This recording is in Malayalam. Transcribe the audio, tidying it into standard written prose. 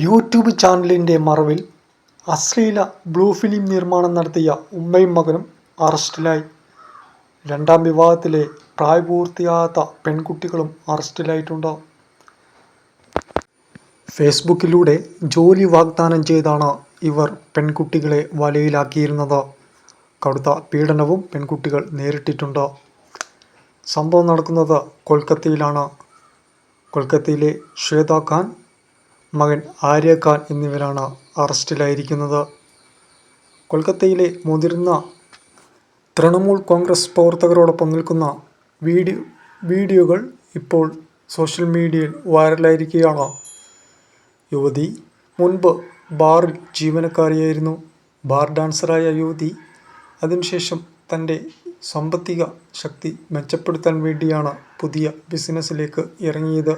യൂട്യൂബ് ചാനലിൻ്റെ മറവിൽ അശ്ലീല ബ്ലൂ ഫിലിം നിർമ്മാണം നടത്തിയ ഉമ്മയും മകനും അറസ്റ്റിലായി. രണ്ടാം വിവാഹത്തിലെ പ്രായപൂർത്തിയാകാത്ത പെൺകുട്ടികളും അറസ്റ്റിലായിട്ടുണ്ട്. ഫേസ്ബുക്കിലൂടെ ജോലി വാഗ്ദാനം ചെയ്താണ് ഇവർ പെൺകുട്ടികളെ വലയിലാക്കിയിരുന്നത്. കടുത്ത പീഡനവും പെൺകുട്ടികൾ നേരിട്ടിട്ടുണ്ട്. സംഭവം നടക്കുന്നത് കൊൽക്കത്തയിലാണ്. കൊൽക്കത്തയിലെ ശ്വേത ഖാൻ, മകൻ ആര്യ ഖാൻ എന്നിവരാണ് അറസ്റ്റിലായിരിക്കുന്നത്. കൊൽക്കത്തയിലെ മുതിർന്ന തൃണമൂൽ കോൺഗ്രസ് പ്രവർത്തകരോടൊപ്പം നിൽക്കുന്ന വീഡിയോകൾ ഇപ്പോൾ സോഷ്യൽ മീഡിയയിൽ വൈറലായിരിക്കുകയാണ്. യുവതി മുൻപ് ബാറിൽ ജീവനക്കാരിയായിരുന്നു. ബാർ ഡാൻസറായ യുവതി അതിനുശേഷം തൻ്റെ സാമ്പത്തിക ശക്തി മെച്ചപ്പെടുത്താൻ വേണ്ടിയാണ് പുതിയ ബിസിനസ്സിലേക്ക് ഇറങ്ങിയത്.